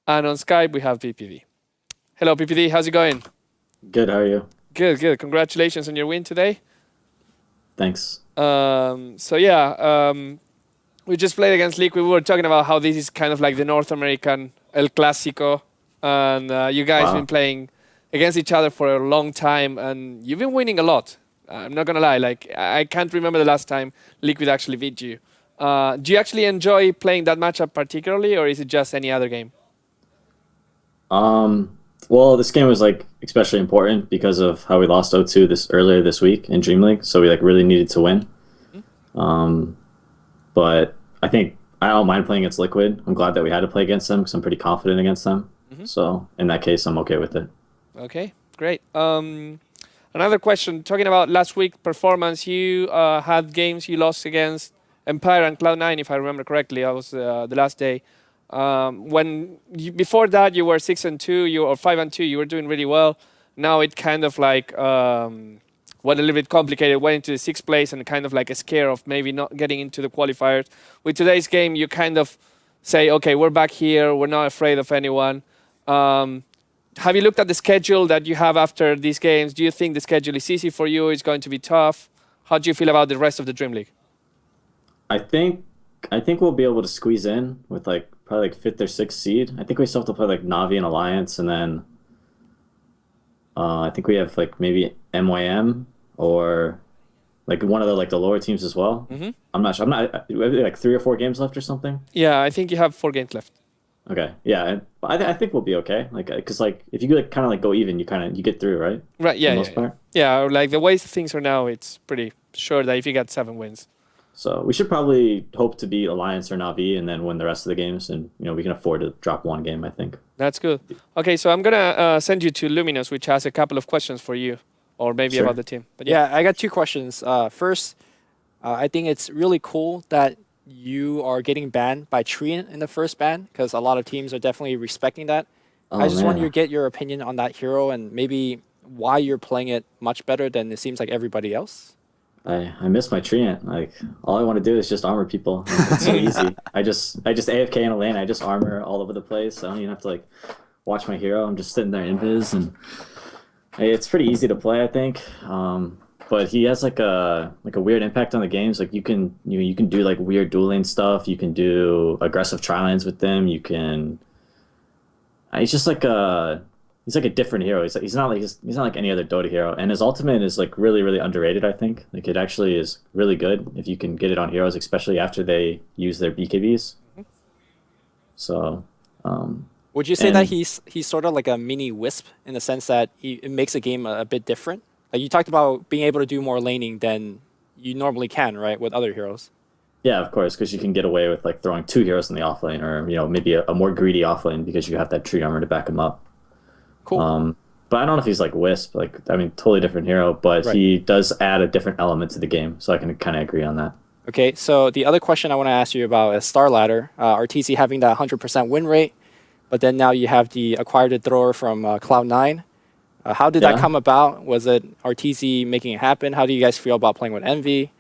And on Skype, we have PPD. Hello, PPD. How's it going? Good, how are you? Good, good. Congratulations on your win today. Thanks. So yeah, we just played against Liquid. We were talking about how this is kind of like the North American El Clásico, and you guys been Wow. playing against each other for a long time, and you've been winning a lot. I'm not gonna lie, like I can't remember the last time Liquid actually beat you. Do you actually enjoy playing that matchup particularly, or is it just any other game? Um, well, this game was like especially important because of how we lost 0-2 this earlier this week in Dream League, so we like really needed to win. Um, but I think I don't mind playing against Liquid. I'm glad that we had to play against them because I'm pretty confident against them. Mm-hmm. So in that case, I'm okay with it. Okay, great. Another question. Talking about last week performance, you had games you lost against Empire and Cloud9, if I remember correctly. That was the last day. Before that you were 6-2, you or 5-2. You were doing really well. Now it kind of like went a little bit complicated. Went into the sixth place and kind of like a scare of maybe not getting into the qualifiers. With today's game, you kind of say, okay, we're back here. We're not afraid of anyone. Um, have you looked at the schedule that you have after these games? Do you think the schedule is easy for you? It's going to be tough? How do you feel about the rest of the Dream League? I think I think we'll be able to squeeze in with like probably like fifth or sixth seed. I think we still have to play like Navi and Alliance, and then I think we have like maybe MYM or like one of the like the lower teams as well. Hmm. I'm not sure. I'm not we have, like 3 or 4 games left or something. Yeah, I think you have 4 games left. Okay, yeah, I think we'll be okay. Like, cause like if you like kind of like go even, you get through, right? Right, For yeah, the yeah, most yeah. part. Yeah, like the way things are now, it's pretty sure that if you get 7 wins. So we should probably hope to beat Alliance or Navi and then win the rest of the games, and we can afford to drop one game, I think. That's good. Okay, so I'm gonna send you to Luminous, which has a couple of questions for you, or maybe about Sure. the team. But yeah. Yeah, I got two questions. First, I think it's really cool that you are getting banned by Treant in the first ban because a lot of teams are definitely respecting that. I Oh just want you to man, get your opinion on that hero and maybe why you're playing it much better than it seems like everybody else. I miss my treant. Like all I want to do is just armor people. It's so easy. I just AFK in a lane. I just armor all over the place. I don't even have to like watch my hero. I'm just sitting there invis, and hey, it's pretty easy to play, I think. But he has like a weird impact on the games. Like you can do like weird dueling stuff. You can do aggressive tri lanes with them. You can. He's just like a he's like a different hero. He's not like any other Dota hero. And his ultimate is like really underrated. I think like it actually is really good if you can get it on heroes, especially after they use their BKBs. So Would you say that and he's sort of like a mini Wisp in the sense that it makes a game a bit different? Like you talked about being able to do more laning than you normally can, right, with other heroes. yeah, of course, because you can get away with like throwing 2 heroes in the offlane, or maybe a more greedy offlane because you have that tree armor to back him up. Cool. Um, but I don't know if he's like Wisp. Like I mean, totally different hero, but Right. he does add a different element to the game, so I can kind of agree on that. Okay, so the other question I want to ask you about is Star Ladder. RTC having that 100% win rate, but then now you have the acquired thrower from Cloud9. How did that Yeah. come about? Was it RTC making it happen? How do you guys feel about playing with Envy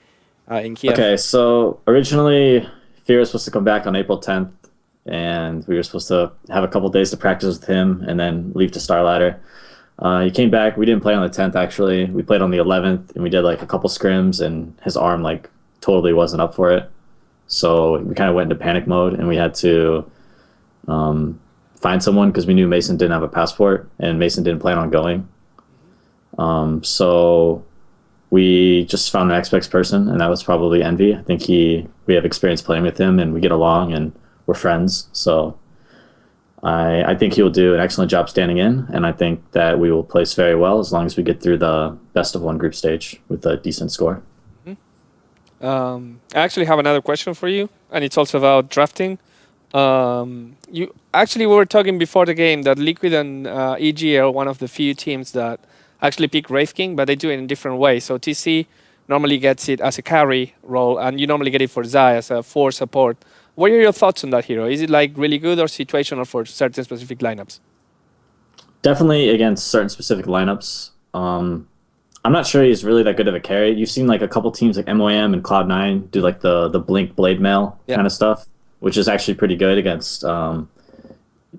in Kiev? Okay, so originally Fear was supposed to come back on April 10th, and we were supposed to have a couple days to practice with him and then leave to Star Ladder. He came back. We didn't play on the 10th actually. We played on the 11th, and we did like a couple scrims, and his arm like totally wasn't up for it. So we kind of went into panic mode, and we had to um, find someone because we knew Mason didn't have a passport, and Mason didn't plan on going. So we just found the next best person, and that was probably Envy. I think we have experience playing with him, and we get along, and we're friends. So I think he'll do an excellent job standing in, and I think that we will place very well as long as we get through the best of one group stage with a decent score. I actually have another question for you, and it's also about drafting. You actually we were talking before the game that Liquid and EG are one of the few teams that actually pick Wraith King, but they do it in a different way. So TC normally gets it as a carry role, and you normally get it for Zai as a 4 support. What are your thoughts on that hero? Is it like really good or situational for certain specific lineups? Definitely against certain specific lineups. I'm not sure he's really that good of a carry. You've seen like a couple teams like MOM and Cloud9 do like the Blink Blade Mail Yeah. kind of stuff, which is actually pretty good against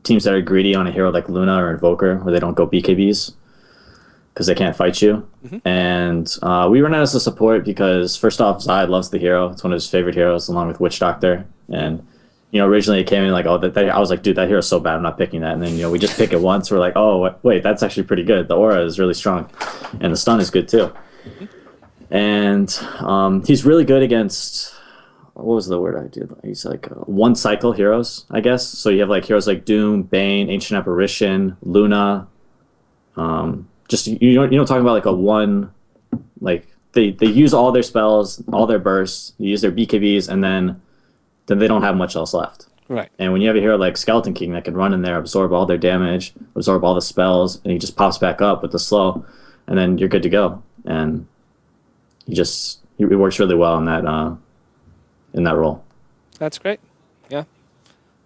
teams that are greedy on a hero like Luna or Invoker, where they don't go BKBs because they can't fight you. And we run out as a support because, first off, Zai loves the hero. It's one of his favorite heroes, along with Witch Doctor. And originally it came in like, I was like, dude, that hero's so bad, I'm not picking that. And then we just pick it once. We're like, oh wait, that's actually pretty good. The aura is really strong, and the stun is good too. And he's really good against, what was the word I did? He's like one cycle heroes, I guess. So you have like heroes like Doom, Bane, Ancient Apparition, Luna. Just you don't talk about like a one, like they use all their spells, all their bursts, they use their BKBs, and then they don't have much else left. Right. And when you have a hero like Skeleton King that can run in there, absorb all their damage, absorb all the spells, and he just pops back up with the slow, and then you're good to go. And it works really well in that role. That's great. Yeah.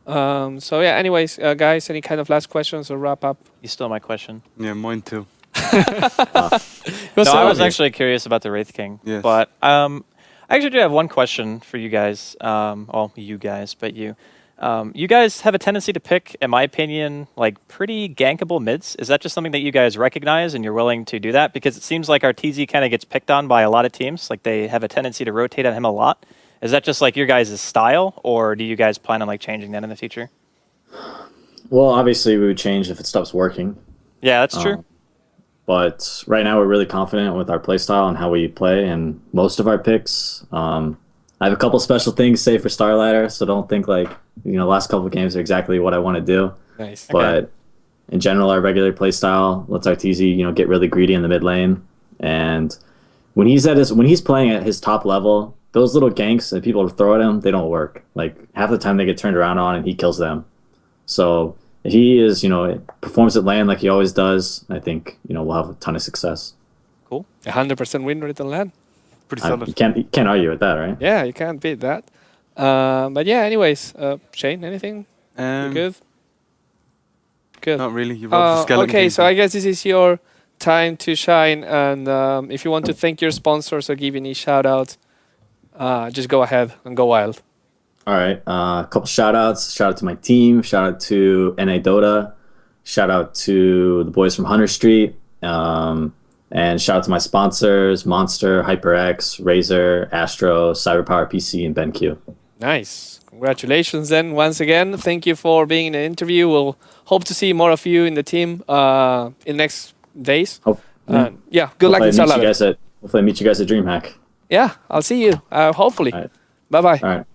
So yeah. Anyways, guys, any kind of last questions or wrap up? You stole my question. Yeah, mine too. No, I was actually curious about the Wraith King. Yes. But I actually do have one question for you guys. You guys, but you. You guys have a tendency to pick, in my opinion, like pretty gankable mids. Is that just something that you guys recognize and you're willing to do that? Because it seems like RTZ kind of gets picked on by a lot of teams. Like they have a tendency to rotate on him a lot. Is that just like your guys' style, or do you guys plan on like changing that in the future? Well, obviously we would change if it stops working. Yeah, that's true. But right now we're really confident with our playstyle and how we play, and most of our picks. I have a couple special things saved for Star Ladder, so don't think like last couple of games are exactly what I want to do. Nice. But in general, our regular playstyle lets RTZ get really greedy in the mid lane, and when he's playing at his top level, those little ganks that people throw at him, they don't work. Like half the time they get turned around on and he kills them. So if he is, performs at lane like he always does, I think, we'll have a ton of success. Cool. 100% win rate on land. Pretty You solid. can't argue with that, right? Yeah, you can't beat that. But yeah, anyways, Shane, anything? You good? Good. Not really. You brought the skeleton Okay, king so thing. I guess this is your time to shine. And if you want to thank your sponsors or give any shout outs, just go ahead and go wild. All right. A couple shout outs. Shout out to my team. Shout out to NA Dota. Shout out to the boys from Hunter Street. And shout out to my sponsors, Monster, HyperX, Razer, Astro, Cyberpower PC, and BenQ. Nice. Congratulations then once again. Thank you for being in the interview. We'll hope to see more of you in the team in the next days. Yeah, good luck in Star Ladder. Hopefully I meet you guys at DreamHack. Yeah, I'll see you. Hopefully. All right. Bye-bye. All right.